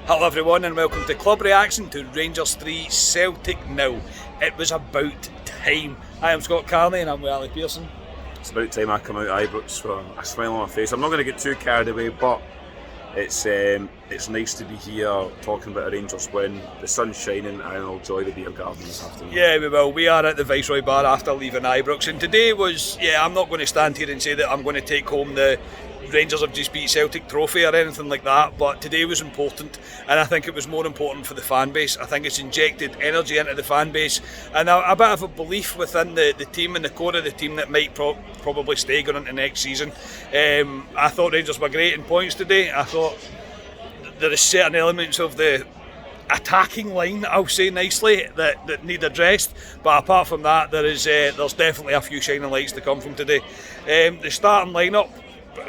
Hello everyone and welcome to Club Reaction to Rangers 3, Celtic 0. It was about time. I am Scott Carney and I'm with Ali Pearson. It's about time I come out of Ibrox with a smile on my face. I'm not going to get too carried away, but it's nice to be here talking about a Rangers win. The sun's shining and I'll enjoy the beer garden this afternoon. Yeah, we will. We are at the Viceroy Bar after leaving Ibrox, and today was, I'm not going to stand here and say that I'm going to take home the Rangers have just beat Celtic trophy or anything like that, but today was important, and I think it was more important for the fan base. I think it's injected energy into the fan base and a bit of a belief within the team and the core of the team that might probably stay going into next season. I thought Rangers were great in points today. I thought there are certain elements of the attacking line, I'll say nicely, that need addressed, but apart from that there's definitely a few shining lights to come from today. The starting lineup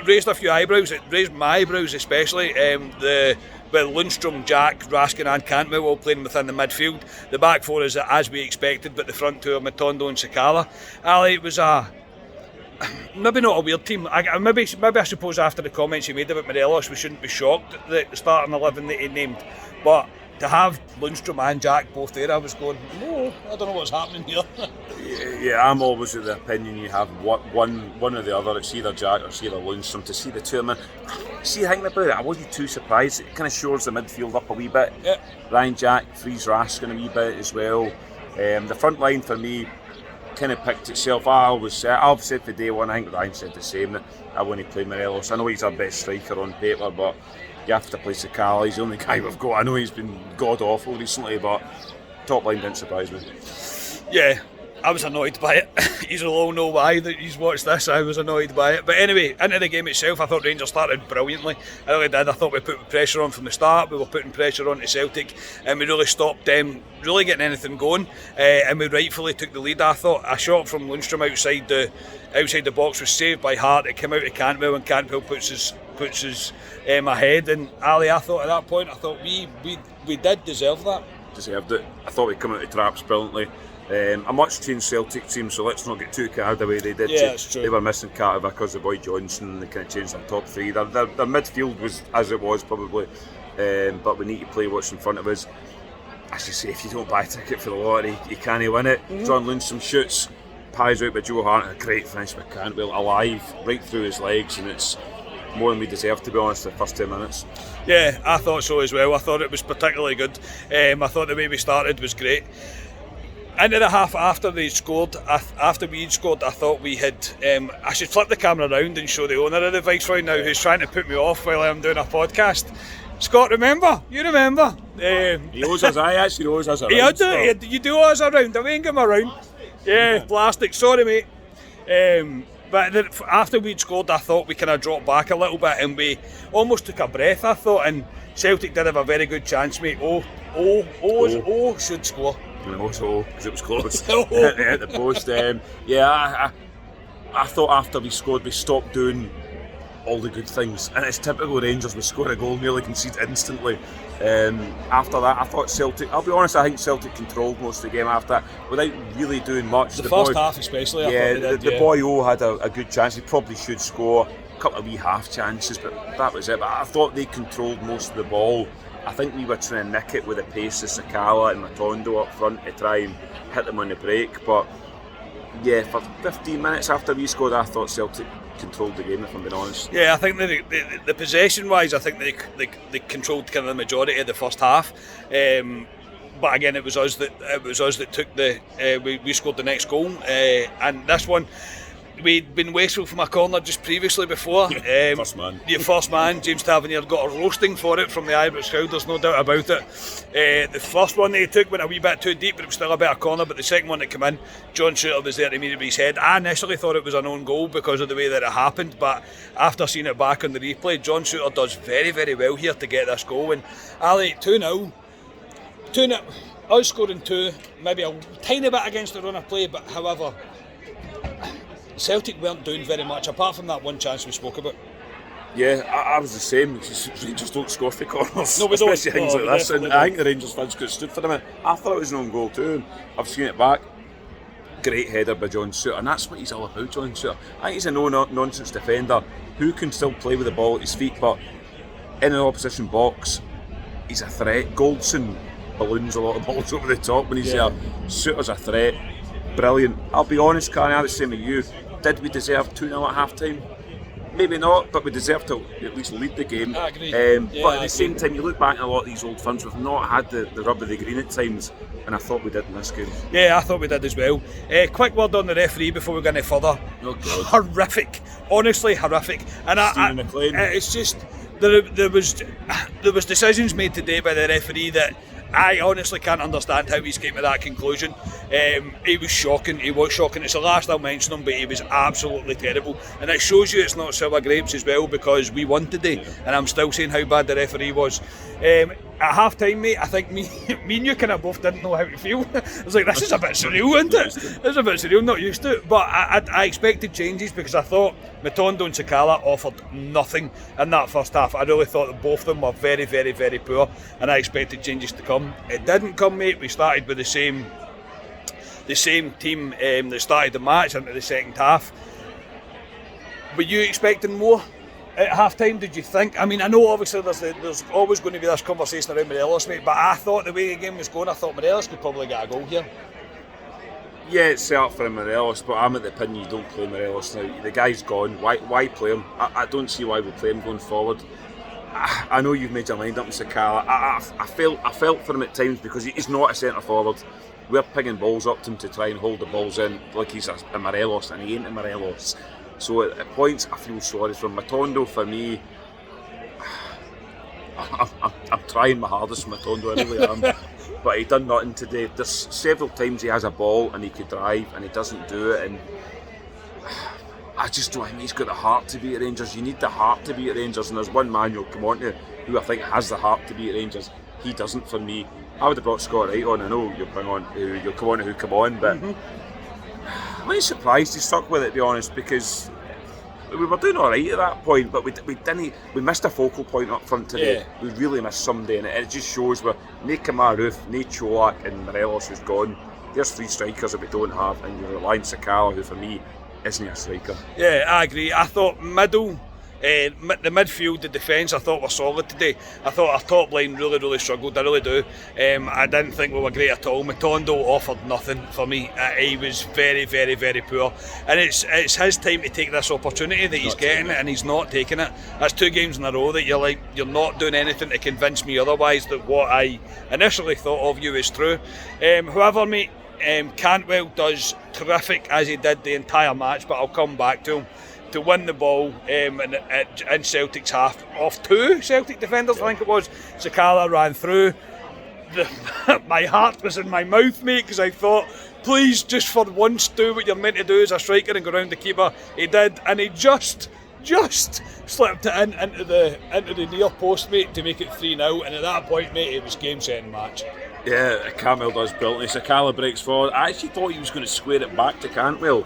raised a few eyebrows. It raised my eyebrows especially. With Lundstrom, Jack, Raskin and Cantwell all playing within the midfield. The back four is as we expected, but the front two are Matondo and Sakala. Ali, it was maybe not a weird team. Maybe I suppose after the comments he made about Morelos we shouldn't be shocked that the starting 11 that he named, but to have Lundstrom and Jack both there, I was going, no, I don't know what's happening here. Yeah, I'm always of the opinion you have one or the other. It's either Jack or it's either Lundstrom. To see the two of them, see, thinking about it, I wasn't too surprised. It kind of shores the midfield up a wee bit. Yeah. Ryan Jack frees Raskin a wee bit as well. The front line for me kind of picked itself. I've said for day one, I think Ryan said the same, that I want to play Morelos. I know he's our best striker on paper, but you have to play Sakala. He's the only guy we've got. I know he's been god awful recently, but top line didn't surprise me. Yeah, I was annoyed by it. You'll all know why that he's watched this. I was annoyed by it. But anyway, into the game itself, I thought Rangers started brilliantly. I really did. I thought we put pressure on from the start. We were putting pressure on to Celtic and we really stopped them really getting anything going. And we rightfully took the lead. I thought a shot from Lundstrom outside the box was saved by Hart. It came out of Cantwell and Cantwell puts his ahead. And Ali, I thought at that point, we did deserve that. Deserved it. I thought we'd come out of traps brilliantly. A much changed Celtic team, so let's not get too carried away. They did. Yeah, it's true. They were missing Carter Vickers, the boy Johnson. They kind of changed their top three. Their midfield was as it was probably, but we need to play what's in front of us. As you say, if you don't buy a ticket for the lottery, you can't win it. Mm-hmm. John Lundstrom shoots, pies out by Joe Hart. A great finish by Cantwell, alive right through his legs, and it's more than we deserve, to be honest, the first 10 minutes. Yeah, I thought so as well. I thought it was particularly good. I thought the way we started was great. Into the half after we'd scored, I thought we had. I should flip the camera around and show the owner of the Viceroy now, who's trying to put me off while I'm doing a podcast. Scott, remember? You remember? He owes us. I actually owes us around. You do owe us around. I ain't him around. Yeah, plastic. Sorry, mate. But after we'd scored, I thought we kind of dropped back a little bit and we almost took a breath, I thought, and Celtic did have a very good chance, mate. Should score. Also, because it was close at the post. I thought after we scored, we stopped doing all the good things, and it's typical Rangers. We score a goal, nearly concede instantly. After that, I thought Celtic. I'll be honest, I think Celtic controlled most of the game after that, without really doing much. The first half, especially. The boy O had a good chance. He probably should score. A couple of wee half chances, but that was it. But I thought they controlled most of the ball. I think we were trying to nick it with the pace of Sakala and Matondo up front to try and hit them on the break. But yeah, for 15 minutes after we scored, I thought Celtic controlled the game, if I'm being honest. Yeah, I think the possession-wise, I think they controlled kind of the majority of the first half. But again, it was us that took we scored the next goal, and this one. We'd been wasteful from a corner just previously before. First man. Your first man, James Tavernier, got a roasting for it from the Ibrox crowd, there's no doubt about it. The first one they took went a wee bit too deep, but it was still a better corner. But the second one that came in, John Shooter was there to meet his head. I initially thought it was an own goal because of the way that it happened, but after seeing it back on the replay, John Shooter does very, very well here to get this goal. And Ali, 2-0. Us scoring 2, maybe a tiny bit against the run of play, but however, Celtic weren't doing very much apart from that one chance we spoke about. Yeah, I was the same. Rangers don't score for corners, no, we especially don't. things like this. And I think the Rangers fans could have stood for them. I thought it was an own goal too. And I've seen it back. Great header by John Shooter, and that's what he's all about, John Shooter. I think he's a no-nonsense defender who can still play with the ball at his feet, but in an opposition box, he's a threat. Goldson balloons a lot of balls over the top when he's there. Souttar's a threat. Brilliant. I'll be honest, Carney, I was saying to you, did we deserve 2-0 at half time? Maybe not, but we deserve to at least lead the game. I agree. But at the same time, you look back at a lot of these old firms, we've not had the rub of the green at times, and I thought we did in this game. Yeah, I thought we did as well. Quick word on the referee before we go any further. Oh, God. Horrific. Honestly, horrific. And Stephen McLean. It's just, there was decisions made today by the referee that I honestly can't understand how he's came to that conclusion. He was shocking. It's the last I'll mention him, but he was absolutely terrible. And it shows you it's not sour grapes as well, because we won today, and I'm still saying how bad the referee was. At half time, mate, I think me and you kind of both didn't know how to feel. I was like, this is a bit surreal, isn't it? This is a bit surreal, not used to it. But I expected changes, because I thought Matondo and Sakala offered nothing in that first half. I really thought that both of them were very, very, very poor, and I expected changes to come. It didn't come, mate. We started with the same team that started the match into the second half. Were you expecting more at half time, did you think? I mean, I know obviously there's always going to be this conversation around Morelos, mate, but I thought the way the game was going, I thought Morelos could probably get a goal here. Yeah, it's set up for Morelos, but I'm at the opinion you don't play Morelos now. The guy's gone. Why play him? I don't see why we play him going forward. I know you've made your mind up in Sakala. I felt for him at times, because he's not a centre forward. We're pinging balls up to him to try and hold the balls in like he's a Morelos, and he ain't a Morelos. So at points I feel sorry for him. Matondo, for me, I'm trying my hardest for Matondo, I really am. But he done nothing today. There's several times he has a ball and he could drive and he doesn't do it, and I just don't think he's got the heart to be at Rangers. You need the heart to be at Rangers, and there's one man you'll come on to who I think has the heart to be at Rangers. He doesn't for me. I would have brought Scott Wright on. I know you'll come on who come on, but I'm really surprised he stuck with it, to be honest, because we were doing alright at that point, but we missed a focal point up front today. Yeah. We really missed somebody, and it just shows we're no Kamaru, no Cholak, and Morelos who's gone. There's three strikers that we don't have, and you're relying on Sakala, who for me isn't a striker. Yeah, I agree. I thought the midfield, the defence, I thought were solid today. I thought our top line really, really struggled. I really do. I didn't think we were great at all. Matondo offered nothing for me. He was very, very, very poor. And it's his time to take this opportunity that he's getting, and he's not taking it. That's 2 games in a row that you're not doing anything to convince me otherwise that what I initially thought of you is true. However, mate, Cantwell does terrific as he did the entire match, but I'll come back to him. To win the ball in Celtic's half off 2 Celtic defenders, I think it was. Sakala ran through. My heart was in my mouth, mate, because I thought, please, just for once, do what you're meant to do as a striker and go round the keeper. He did, and he just slipped it into the near post, mate, to make it 3-0. And at that point, mate, it was game, set and match. Yeah, Cantwell does brilliantly. Sakala breaks forward. I actually thought he was going to square it back to Cantwell.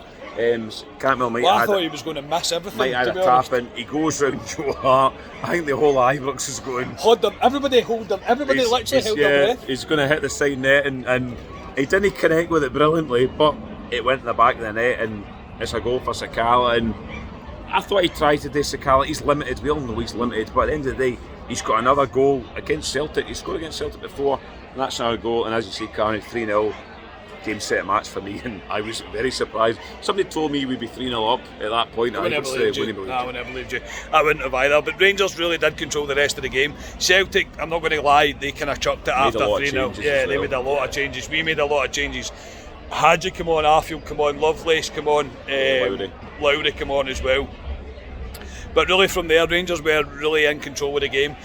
Cantwell might I thought he was going to miss everything. Might add a tap in. He goes round Joe Hart. I think the whole Ibrox is going. Hold them. Everybody hold them. Everybody literally held their breath. He's going to hit the side net, and he didn't connect with it brilliantly, but it went in the back of the net, and it's a goal for Sakala. And I thought he tried to do Sakala. He's limited. We all know he's limited, but at the end of the day, he's got another goal against Celtic. He scored against Celtic before, and that's another goal. And as you see, Carney, 3-0. Game, set, match for me, and I was very surprised. Somebody told me we'd be 3-0 up at that point. I would never believed you. I wouldn't have either. But Rangers really did control the rest of the game. Celtic, I'm not going to lie, they kind of chucked it after 3-0. Yeah, they made a lot of changes. We made a lot of changes. Hadji come on, Arfield come on, Lovelace come on, Lowry come on as well. But really from there, Rangers were really in control of the game.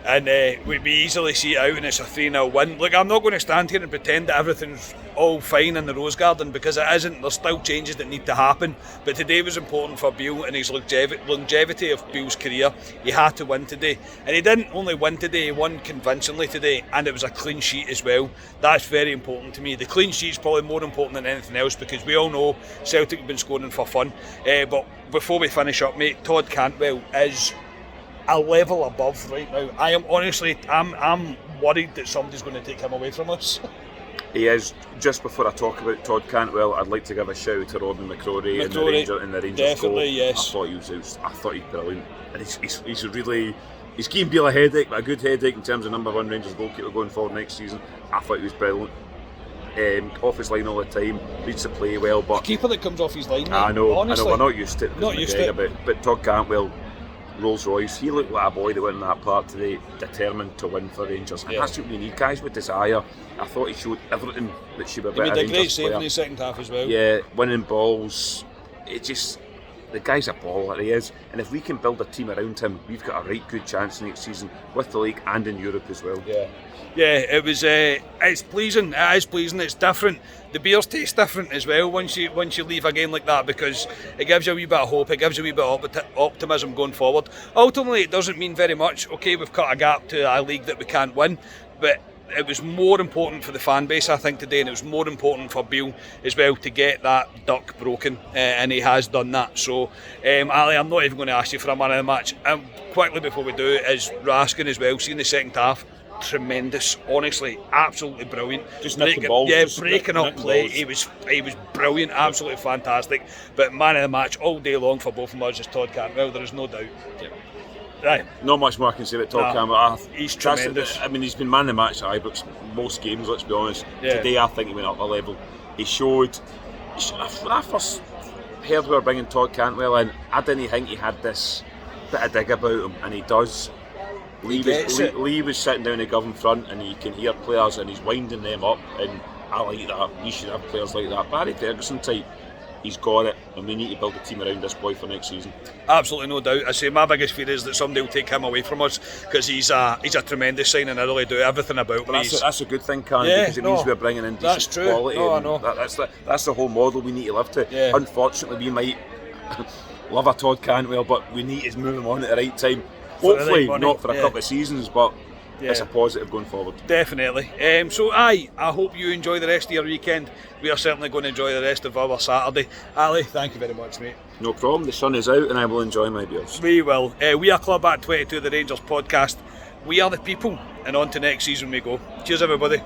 And we easily see it out, and it's a 3-0 win. Look, I'm not going to stand here and pretend that everything's all fine in the Rose Garden, because it isn't. There's still changes that need to happen. But today was important for Beale and his longevity of Beale's career. He had to win today. And he didn't only win today, he won convincingly today, and it was a clean sheet as well. That's very important to me. The clean sheet's probably more important than anything else, because we all know Celtic have been scoring for fun. But before we finish up, mate, Todd Cantwell is a level above right now. I am honestly, I'm worried that somebody's going to take him away from us. He is. Just before I talk about Todd Cantwell, I'd like to give a shout out to Robin McCrory and the Rangers definitely, goal. yes. I thought he was brilliant, and he's really He's given Beale a headache, but a good headache in terms of number one Rangers goalkeeper going forward next season. I thought he was brilliant. Off his line all the time, reads the play well. But a keeper that comes off his line, I know, honestly, we're not used to it. Not used to it. But Todd Cantwell, Rolls Royce, he looked like a boy that went in that park today, determined to win for Rangers. And that's what we need, guys with desire. I thought he showed everything that should be about a Rangers player. He made a great save in the second half as well. Yeah, winning balls. The guy's a baller, he is. And if we can build a team around him, we've got a right good chance next season with the league and in Europe as well. Yeah, it was. It's pleasing. It is pleasing. It's different. The beers taste different as well once you leave a game like that, because it gives you a wee bit of hope. It gives you a wee bit of optimism going forward. Ultimately, it doesn't mean very much. Okay, we've cut a gap to a league that we can't win, but it was more important for the fan base, I think, today, and it was more important for Beale as well to get that duck broken, and he has done that. So, Ali, I'm not even going to ask you for a man of the match. Quickly before we do, is Raskin as well. Seeing the second half, tremendous, honestly, absolutely brilliant. Just nicking balls. Yeah, breaking up play. He was brilliant, absolutely fantastic. But man of the match all day long for both of us is Todd Cantwell. There is no doubt. Yeah. Right. Not much more I can say about Todd Cantwell. He's tremendous. I mean, he's been man of the match at Ibrox most games, let's be honest. Yeah. Today, I think he went up a level. He showed. When I first heard we were bringing Todd Cantwell in, I didn't think he had this bit of dig about him, and he does. Lee was sitting down the Govan front, and he can hear players, and he's winding them up, and I like that. We should have players like that. Barry Ferguson type. He's got it, and we need to build a team around this boy for next season. Absolutely no doubt. I say my biggest fear is that somebody will take him away from us, because he's a tremendous signing. I really do everything about him. That's a good thing, because it means we're bringing in decent quality. I know. That's the whole model we need to live to. Yeah. Unfortunately, we might love a Todd Cantwell, but we need to move him on at the right time. Hopefully, not for a couple of seasons, but it's a positive going forward. Definitely. So I hope you enjoy the rest of your weekend. We are certainly going to enjoy the rest of our Saturday. Ali, thank you very much, mate. No problem. The sun is out and I will enjoy my beers. We will. We are Club at 22, the Rangers podcast. We are the people, and on to next season we go. Cheers, everybody.